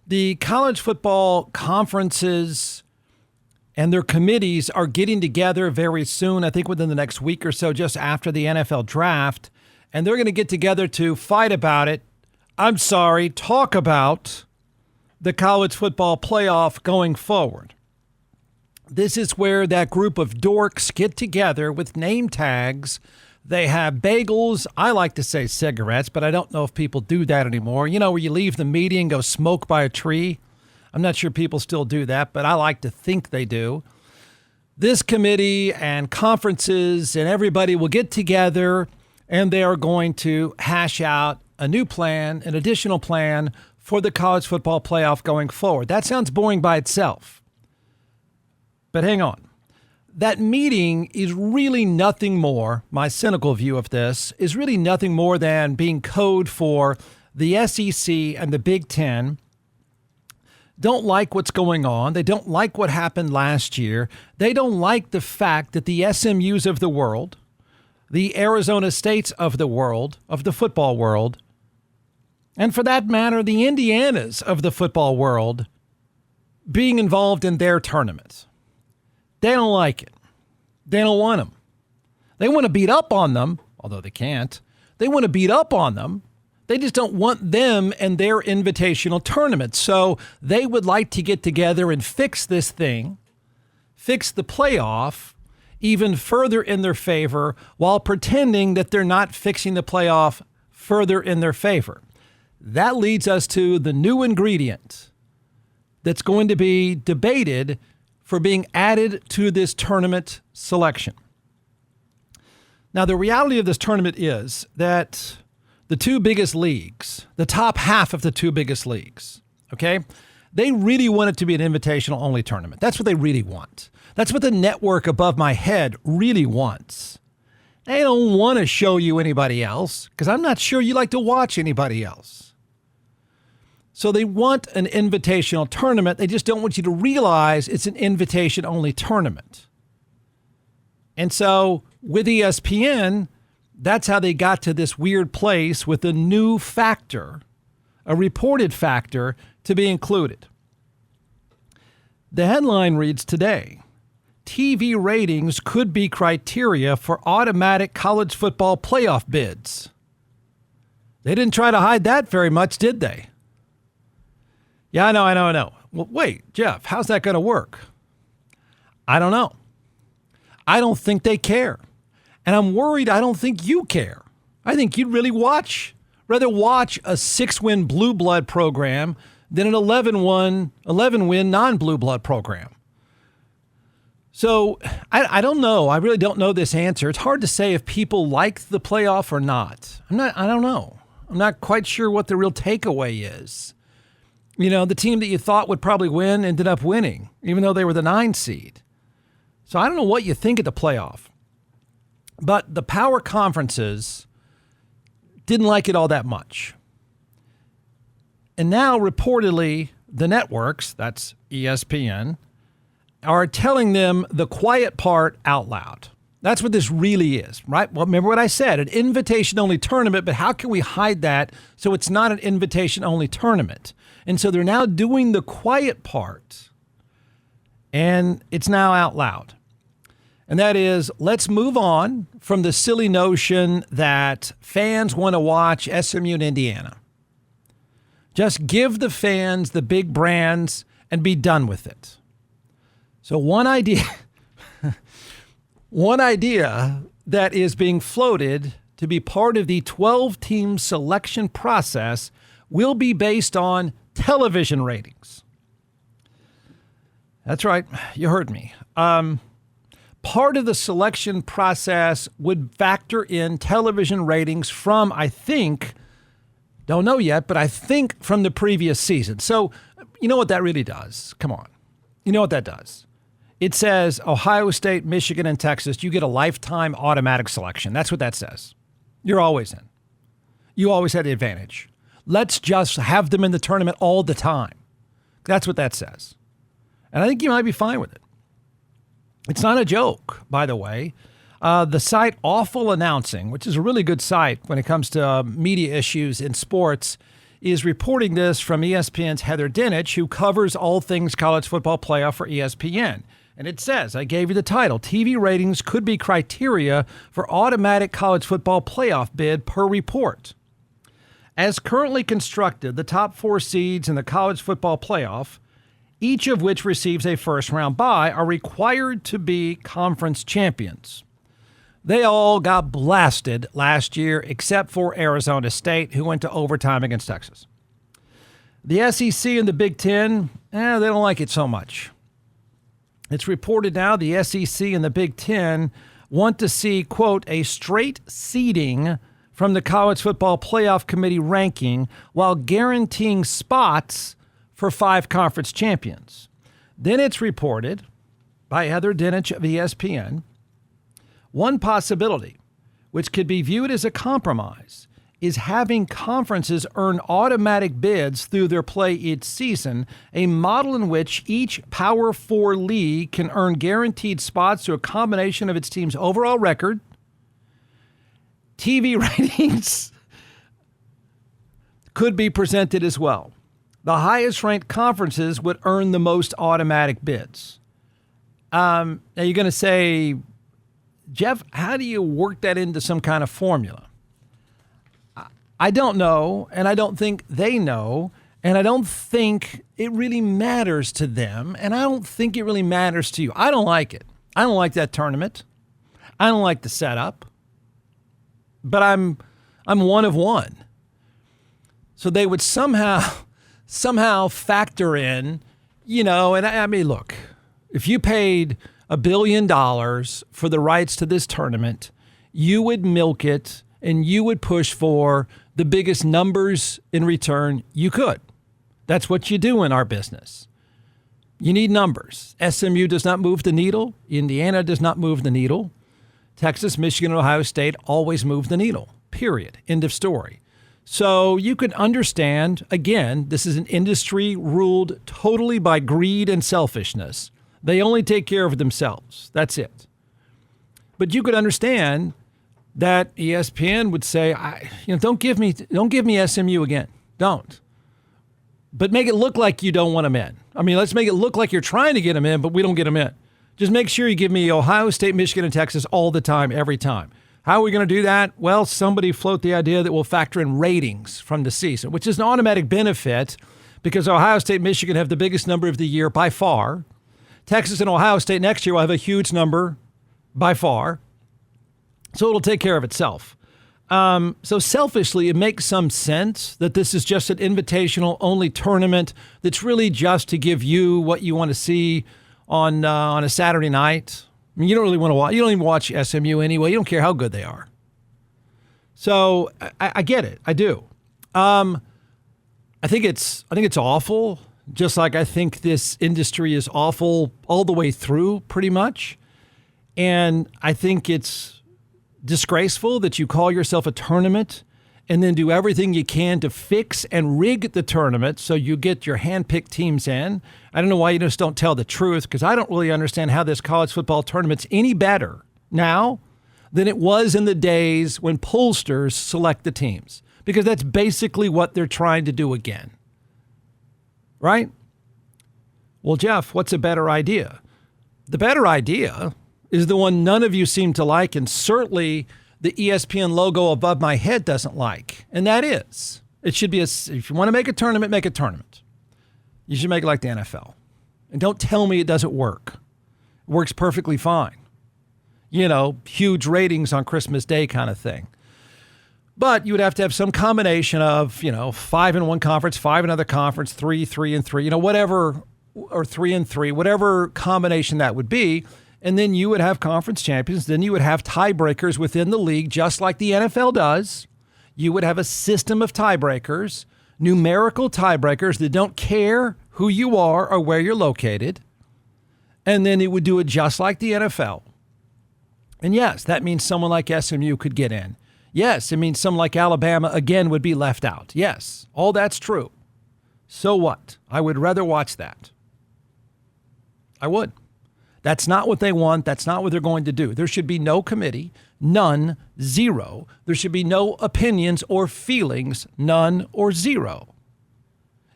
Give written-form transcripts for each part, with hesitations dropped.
The college football conferences and their committees are getting together very soon, I think within the next week or so, just after the NFL draft. And they're going to get together to fight about it. Talk about the college football playoff going forward. This is where that group of dorks get together with name tags. They have bagels. I like to say cigarettes, but I don't know if people do that anymore. You know, where you leave the meeting and go smoke by a tree. I'm not sure people still do that, but I like to think they do. This committee and conferences and everybody will get together and they are going to hash out a new plan, an additional plan for the college football playoff going forward. That sounds boring by itself. But hang on. That meeting is really nothing more, my cynical view of this, is really nothing more than being code for the SEC and the Big Ten. Don't like what's going on. They don't like what happened last year. They don't like the fact that the SMUs of the world, the Arizona States of the world, of the football world, and for that matter, the Indianas of the football world being involved in their tournaments. They don't like it. They don't want them. They want to beat up on them, although they can't. They want to beat up on them. They just don't want them and their invitational tournament. So they would like to get together and fix this thing, fix the playoff even further in their favor while pretending that they're not fixing the playoff further in their favor. That leads us to the new ingredient that's going to be debated for being added to this tournament selection. Now, the reality of this tournament is that the two biggest leagues, the top half of the two biggest leagues, okay, they really want it to be an invitational-only tournament. That's what they really want. That's what the network above my head really wants. They don't want to show you anybody else because I'm not sure you like to watch anybody else. So they want an invitational tournament. They just don't want you to realize it's an invitation-only tournament. And so with ESPN, that's how they got to this weird place with a new factor, a reported factor to be included. The headline reads today, TV ratings could be criteria for automatic college football playoff bids. They didn't try to hide that very much, did they? Yeah, I know. Well, wait, Jeff, how's that going to work? I don't know. I don't think they care. And I'm worried I don't think you care. I think you'd really rather watch a 6-win blue blood program than an 11-win non-blue blood program. So I don't know. I really don't know this answer. It's hard to say if people like the playoff or not. I don't know. I'm not quite sure what the real takeaway is. You know, the team that you thought would probably win ended up winning, even though they were the 9 seed. So I don't know what you think of the playoff. But the power conferences didn't like it all that much. And now, reportedly, the networks, that's ESPN, are telling them the quiet part out loud. That's what this really is, right? Well, remember what I said, an invitation-only tournament, but how can we hide that so it's not an invitation-only tournament? And so they're now doing the quiet part, and it's now out loud. And that is, let's move on from the silly notion that fans want to watch SMU and Indiana. Just give the fans the big brands and be done with it. So one idea that is being floated to be part of the 12-team selection process will be based on television ratings. That's right. You heard me. Part of the selection process would factor in television ratings from, I think, don't know yet, but I think from the previous season. So you know what that really does? Come on. You know what that does? It says Ohio State, Michigan, and Texas, you get a lifetime automatic selection. That's what that says. You're always in. You always had the advantage. Let's just have them in the tournament all the time. That's what that says. And I think you might be fine with it. It's not a joke, by the way. The site Awful Announcing, which is a really good site when it comes to media issues in sports, is reporting this from ESPN's Heather Dinich, who covers all things college football playoff for ESPN. And it says, I gave you the title, TV ratings could be criteria for automatic college football playoff bid per report. As currently constructed, the top 4 seeds in the college football playoff, each of which receives a first-round bye, are required to be conference champions. They all got blasted last year, except for Arizona State, who went to overtime against Texas. The SEC and the Big Ten, they don't like it so much. It's reported now the SEC and the Big Ten want to see, quote, a straight seeding from the College Football Playoff Committee ranking while guaranteeing spots for 5 conference champions. Then it's reported by Heather Dinich of ESPN, one possibility, which could be viewed as a compromise, is having conferences earn automatic bids through their play each season, a model in which each Power 4 league can earn guaranteed spots through a combination of its team's overall record, TV ratings could be presented as well. The highest ranked conferences would earn the most automatic bids. Now you're going to say, Jeff, how do you work that into some kind of formula? I don't know, and I don't think they know, and I don't think it really matters to them, and I don't think it really matters to you. I don't like it. I don't like that tournament. I don't like the setup. But I'm one of one. So they would somehow factor in, and I mean, look, if you paid $1 billion for the rights to this tournament, you would milk it and you would push for the biggest numbers in return you could. That's what you do in our business. You need numbers. SMU does not move the needle. Indiana does not move the needle. Texas, Michigan, and Ohio State always move the needle. Period. End of story. So you can understand, again, this is an industry ruled totally by greed and selfishness. They only take care of themselves. That's it. But you could understand that ESPN would say, don't give me SMU again. Don't. But make it look like you don't want them in. I mean, let's make it look like you're trying to get them in, but we don't get them in. Just make sure you give me Ohio State, Michigan, and Texas all the time, every time. How are we going to do that? Well, somebody float the idea that we'll factor in ratings from the season, which is an automatic benefit because Ohio State, Michigan have the biggest number of the year by far. Texas and Ohio State next year will have a huge number by far. So it'll take care of itself. So selfishly, it makes some sense that this is just an invitational only tournament that's really just to give you what you want to see on a Saturday night. I mean, you don't really want to watch. You don't even watch SMU anyway. You don't care how good they are. So I get it. I do. I think it's awful. Just like I think this industry is awful all the way through, pretty much. And I think it's disgraceful that you call yourself a tournament and then do everything you can to fix and rig the tournament so you get your hand-picked teams in. I don't know why you just don't tell the truth, because I don't really understand how this college football tournament's any better now than it was in the days when pollsters select the teams, because that's basically what they're trying to do again. Right? Well, Jeff, what's a better idea? The better idea is the one none of you seem to like, and certainly the ESPN logo above my head doesn't like. And that is, it should be, if you want to make a tournament, make a tournament. You should make it like the NFL. And don't tell me it doesn't work. It works perfectly fine. Huge ratings on Christmas Day kind of thing. But you would have to have some combination of, 5 in one conference, 5 in another conference, 3, 3, and 3, whatever, or 3 and 3, whatever combination that would be. And then you would have conference champions. Then you would have tiebreakers within the league, just like the NFL does. You would have a system of tiebreakers, numerical tiebreakers that don't care who you are or where you're located. And then it would do it just like the NFL. And yes, that means someone like SMU could get in. Yes, it means someone like Alabama, again, would be left out. Yes, all that's true. So what? I would rather watch that. I would. That's not what they want. That's not what they're going to do. There should be no committee, none, zero. There should be no opinions or feelings, none or zero.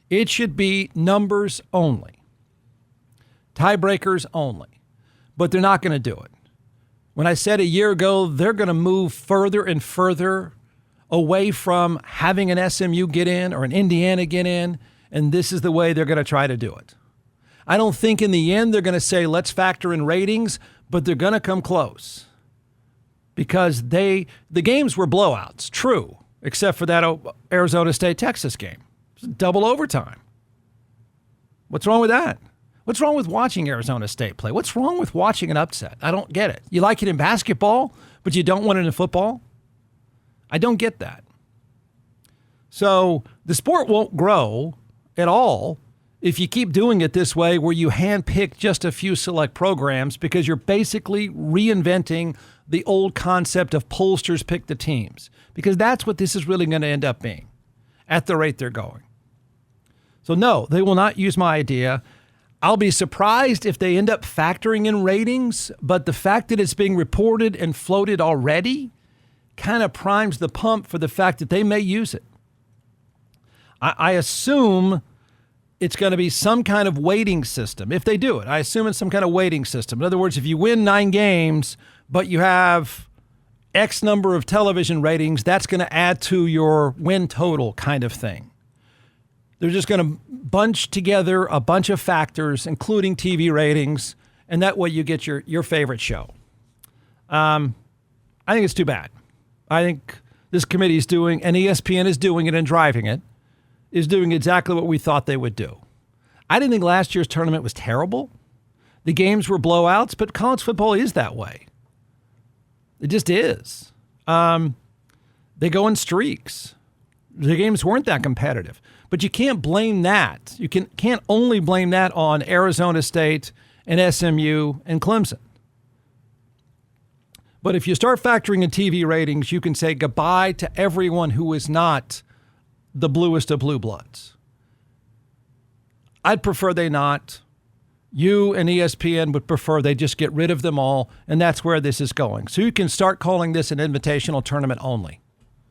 It should be numbers only, tiebreakers only, but they're not going to do it. When I said a year ago, they're going to move further and further away from having an SMU get in or an Indiana get in, and this is the way they're going to try to do it. I don't think in the end they're going to say, let's factor in ratings, but they're going to come close because the games were blowouts, true, except for that Arizona State-Texas game. It was double overtime. What's wrong with that? What's wrong with watching Arizona State play? What's wrong with watching an upset? I don't get it. You like it in basketball, but you don't want it in football? I don't get that. So the sport won't grow at all if you keep doing it this way where you handpick just a few select programs because you're basically reinventing the old concept of pollsters pick the teams, because that's what this is really going to end up being at the rate they're going. So no, they will not use my idea. I'll be surprised if they end up factoring in ratings, but the fact that it's being reported and floated already kind of primes the pump for the fact that they may use it. I assume it's going to be some kind of weighting system. If they do it, I assume it's some kind of weighting system. In other words, if you win 9 games, but you have X number of television ratings, that's going to add to your win total kind of thing. They're just going to bunch together a bunch of factors, including TV ratings, and that way you get your favorite show. I think it's too bad. I think this committee is doing, and ESPN is doing it and driving it, is doing exactly what we thought they would do. I didn't think last year's tournament was terrible. The games were blowouts, but college football is that way. It just is. They go in streaks. The games weren't that competitive. But you can't blame that. You can't only blame that on Arizona State and SMU and Clemson. But if you start factoring in TV ratings, you can say goodbye to everyone who is not the bluest of blue bloods. I'd prefer they not. You and ESPN would prefer they just get rid of them all, and that's where this is going. So you can start calling this an invitational tournament only.